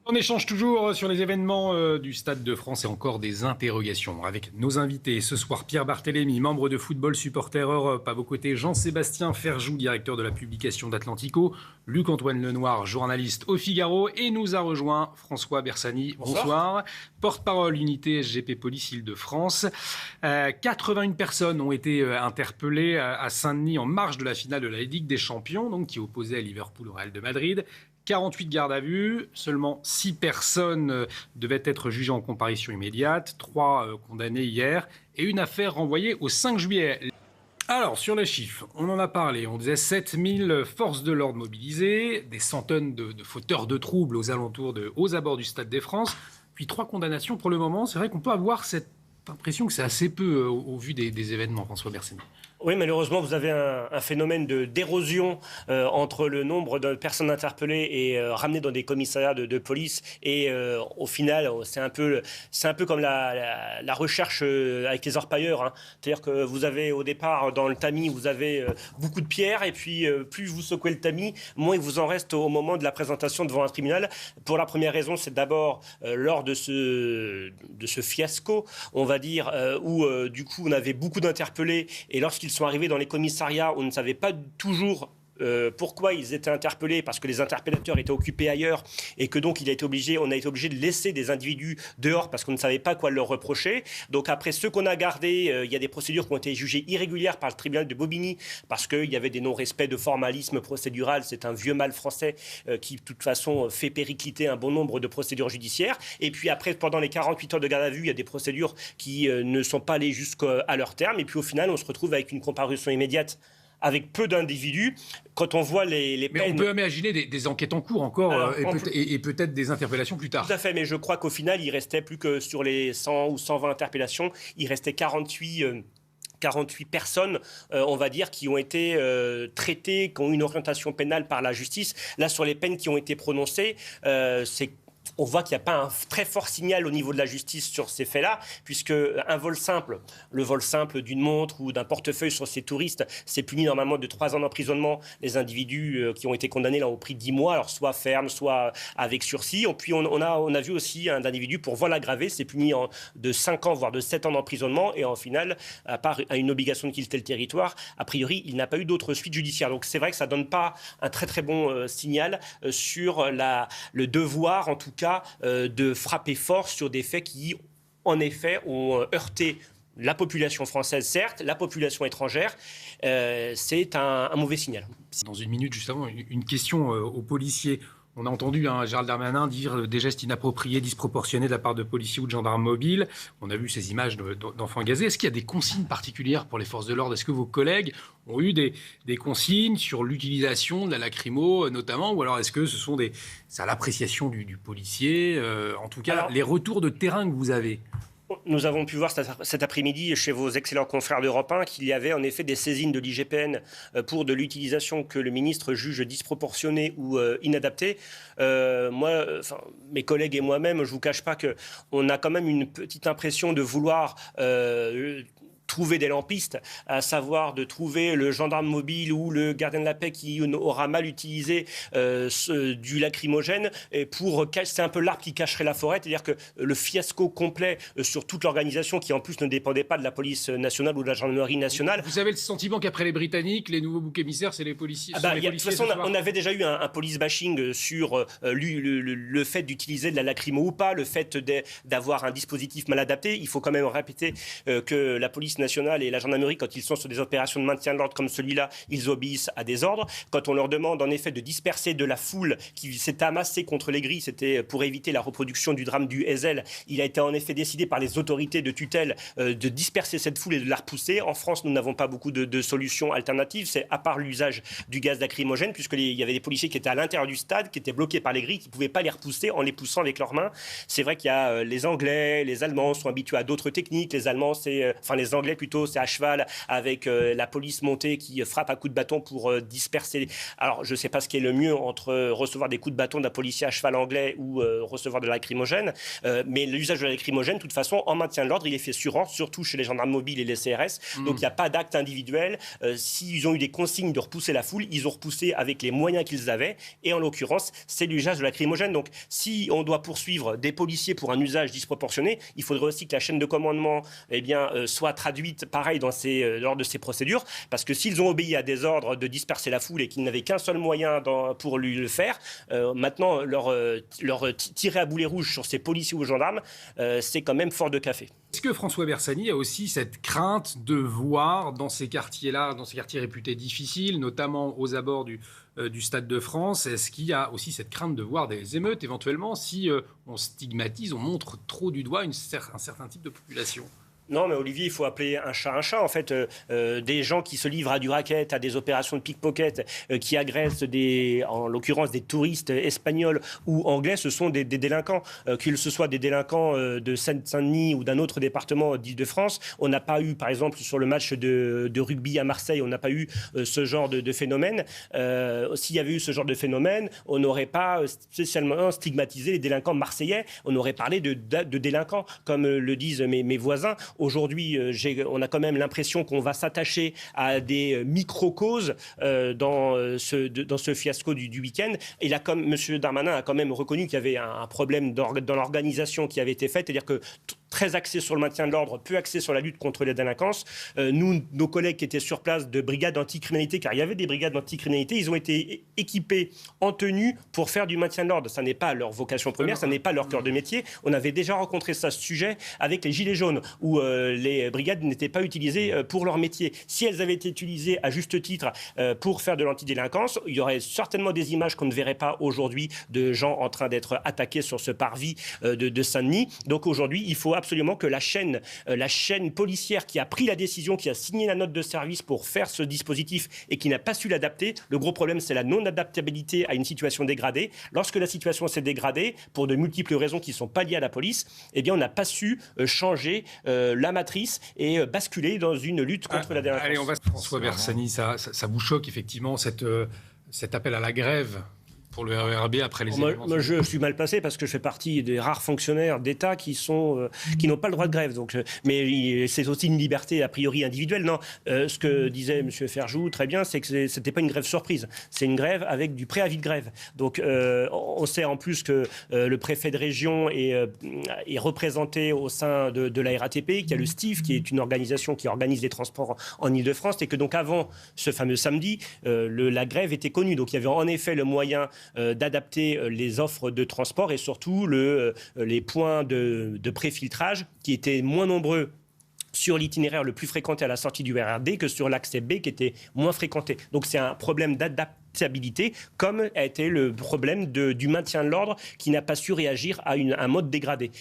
On échange toujours sur les événements du Stade de France et encore des interrogations avec nos invités. Ce soir, Pierre Barthélémy, membre de Football Supporter Europe. À vos côtés, Jean-Sébastien Ferjou, directeur de la publication d'Atlantico. Luc-Antoine Lenoir, journaliste au Figaro. Et nous a rejoint François Bersani. Bonsoir. Porte-parole unité SGP Police Île-de-France. 81 personnes ont été interpellées à Saint-Denis en marge de la finale de la Ligue des Champions, donc, qui opposait Liverpool au Real de Madrid. 48 gardes à vue, seulement 6 personnes devaient être jugées en comparution immédiate, 3 condamnées hier et une affaire renvoyée au 5 juillet. Alors, sur les chiffres, on en a parlé, on disait 7000 forces de l'ordre mobilisées, des centaines de fauteurs de troubles aux abords du Stade des France, puis 3 condamnations pour le moment. C'est vrai qu'on peut avoir cette impression que c'est assez peu au vu des événements, François Bersani. Oui, malheureusement, vous avez un phénomène d'érosion entre le nombre de personnes interpellées et ramenées dans des commissariats de police. Et au final, c'est un peu comme la recherche avec les orpailleurs. Hein. C'est-à-dire que vous avez au départ, dans le tamis, vous avez beaucoup de pierres. Et puis, plus vous secouez le tamis, moins il vous en reste au moment de la présentation devant un tribunal. Pour la première raison, c'est d'abord lors de ce fiasco, on va dire, où du coup, on avait beaucoup d'interpellés. Et lorsqu'ils sont arrivés dans les commissariats, on ne savait pas toujours pourquoi ils étaient interpellés, parce que les interpellateurs étaient occupés ailleurs et que donc on a été obligé de laisser des individus dehors parce qu'on ne savait pas quoi leur reprocher. Donc après ceux qu'on a gardés, il y a des procédures qui ont été jugées irrégulières par le tribunal de Bobigny parce qu'il y avait des non-respects de formalisme procédural. C'est un vieux mal français qui de toute façon fait péricliter un bon nombre de procédures judiciaires. Et puis après, pendant les 48 heures de garde à vue, il y a des procédures qui ne sont pas allées jusqu'à leur terme. Et puis au final, on se retrouve avec une comparution immédiate avec peu d'individus. Quand on voit les peines... Mais on peut imaginer des enquêtes en cours encore. Alors, et peut-être des interpellations plus tard. Tout à fait, mais je crois qu'au final, il restait plus que sur les 100 ou 120 interpellations, il restait 48 personnes, on va dire, qui ont été traitées, qui ont une orientation pénale par la justice. Là, sur les peines qui ont été prononcées, on voit qu'il n'y a pas un très fort signal au niveau de la justice sur ces faits-là, puisque le vol simple d'une montre ou d'un portefeuille sur ces touristes, c'est puni normalement de 3 ans d'emprisonnement. Les individus qui ont été condamnés là ont pris 10 mois, alors soit ferme, soit avec sursis. Puis on a vu aussi un individu pour vol aggravé, c'est puni de 5 ans, voire de 7 ans d'emprisonnement. Et en final, à part une obligation de quitter le territoire, a priori, il n'a pas eu d'autres suites judiciaires. Donc c'est vrai que ça ne donne pas un très très bon signal sur le devoir, en tout cas, de frapper fort sur des faits qui, en effet, ont heurté la population française, certes, la population étrangère. C'est un mauvais signal. Dans une minute, juste avant, une question aux policiers. On a entendu Gérald Darmanin dire des gestes inappropriés, disproportionnés de la part de policiers ou de gendarmes mobiles. On a vu ces images d'enfants gazés. Est-ce qu'il y a des consignes particulières pour les forces de l'ordre ? Est-ce que vos collègues ont eu des consignes sur l'utilisation de la lacrymo notamment ? Ou alors est-ce que c'est à l'appréciation du policier ? En tout cas, les retours de terrain que vous avez. Nous avons pu voir cet après-midi chez vos excellents confrères d'Europe 1 qu'il y avait en effet des saisines de l'IGPN pour de l'utilisation que le ministre juge disproportionnée ou inadaptée. Mes collègues et moi-même, je ne vous cache pas qu'on a quand même une petite impression de vouloir... trouver des lampistes, à savoir de trouver le gendarme mobile ou le gardien de la paix qui aura mal utilisé du lacrymogène c'est un peu l'arbre qui cacherait la forêt, c'est-à-dire que le fiasco complet sur toute l'organisation qui en plus ne dépendait pas de la police nationale ou de la gendarmerie nationale. Vous avez le sentiment qu'après les Britanniques, les nouveaux boucs émissaires, c'est les policiers. De toute façon, on avait déjà eu un police bashing sur le fait d'utiliser de la lacrymo ou pas, le fait d'avoir un dispositif mal adapté. Il faut quand même répéter que la police nationale et la gendarmerie, quand ils sont sur des opérations de maintien de l'ordre comme celui-là, ils obéissent à des ordres. Quand on leur demande en effet de disperser de la foule qui s'est amassée contre les grilles, c'était pour éviter la reproduction du drame du Ezel. Il a été en effet décidé par les autorités de tutelle de disperser cette foule et de la repousser. En France, nous n'avons pas beaucoup de solutions alternatives, c'est à part l'usage du gaz lacrymogène, puisqu'il y avait des policiers qui étaient à l'intérieur du stade, qui étaient bloqués par les grilles, qui ne pouvaient pas les repousser en les poussant avec leurs mains. C'est vrai qu'il y a les Anglais, les Allemands sont habitués à d'autres techniques. Les Anglais Anglais plutôt, c'est à cheval avec la police montée qui frappe à coups de bâton pour disperser. Alors, je ne sais pas ce qui est le mieux entre recevoir des coups de bâton d'un policier à cheval anglais ou recevoir de la lacrymogène, mais l'usage de la lacrymogène, de toute façon, en maintien de l'ordre, il est fait sur ordre, surtout chez les gendarmes mobiles et les CRS. Donc, il n'y a pas d'acte individuel. S'ils ont eu des consignes de repousser la foule, ils ont repoussé avec les moyens qu'ils avaient. Et en l'occurrence, c'est l'usage de la lacrymogène. Donc, si on doit poursuivre des policiers pour un usage disproportionné, il faudrait aussi que la chaîne de commandement soit traduite pareil lors de ces procédures. Parce que s'ils ont obéi à des ordres de disperser la foule et qu'ils n'avaient qu'un seul moyen pour lui le faire, maintenant, leur tirer à boulet rouge sur ces policiers ou gendarmes, c'est quand même fort de café. Est-ce que François Bersani a aussi cette crainte de voir dans ces quartiers-là, dans ces quartiers réputés difficiles, notamment aux abords du Stade de France, est-ce qu'il y a aussi cette crainte de voir des émeutes éventuellement si on stigmatise, on montre trop du doigt un certain type de population ? Non, mais Olivier, il faut appeler un chat un chat. En fait, des gens qui se livrent à du racket, à des opérations de pickpocket, qui agressent en l'occurrence des touristes espagnols ou anglais, ce sont des délinquants. Qu'ils ce soit des délinquants de Seine-Saint-Denis ou d'un autre département d'Île-de-France, on n'a pas eu, par exemple, sur le match de rugby à Marseille, on n'a pas eu ce genre de phénomène. S'il y avait eu ce genre de phénomène, on n'aurait pas spécialement stigmatisé les délinquants marseillais. On aurait parlé de délinquants, comme le disent mes voisins. Aujourd'hui, on a quand même l'impression qu'on va s'attacher à des micro-causes dans ce fiasco du week-end. Et là, comme M. Darmanin a quand même reconnu qu'il y avait un problème dans l'organisation qui avait été faite, c'est-à-dire que très axé sur le maintien de l'ordre, peu axé sur la lutte contre les délinquances. Nos collègues qui étaient sur place de brigades anticriminalité, car il y avait des brigades anticriminalité, ils ont été équipés en tenue pour faire du maintien de l'ordre. Ça n'est pas leur vocation première, ça n'est pas leur cœur de métier. On avait déjà rencontré ce sujet avec les Gilets jaunes, où les brigades n'étaient pas utilisées pour leur métier. Si elles avaient été utilisées à juste titre pour faire de l'antidélinquance, il y aurait certainement des images qu'on ne verrait pas aujourd'hui de gens en train d'être attaqués sur ce parvis de Saint-Denis. Donc aujourd'hui, il faut absolument que la chaîne policière qui a pris la décision, qui a signé la note de service pour faire ce dispositif et qui n'a pas su l'adapter, le gros problème c'est la non-adaptabilité à une situation dégradée. Lorsque la situation s'est dégradée, pour de multiples raisons qui ne sont pas liées à la police, eh bien on n'a pas su changer la matrice et basculer dans une lutte contre la délinquance. Allez, on va... François Bersani, ça vous choque effectivement cet appel à la grève pour le RERB après les événements? Moi, je suis mal placé parce que je fais partie des rares fonctionnaires d'État qui n'ont pas le droit de grève. Donc, mais c'est aussi une liberté a priori individuelle. Non, ce que disait M. Ferjou très bien, c'est que c'était pas une grève surprise. C'est une grève avec du préavis de grève. Donc, on sait en plus que le préfet de région est représenté au sein de la RATP, qu'il y a le STIF, qui est une organisation qui organise les transports en Île-de-France, et que donc avant ce fameux samedi, la grève était connue. Donc, il y avait en effet le moyen d'adapter les offres de transport et surtout les points de préfiltrage qui étaient moins nombreux sur l'itinéraire le plus fréquenté à la sortie du RERD que sur l'accès B qui était moins fréquenté. Donc c'est un problème d'adaptabilité, comme a été le problème du maintien de l'ordre qui n'a pas su réagir à un mode dégradé.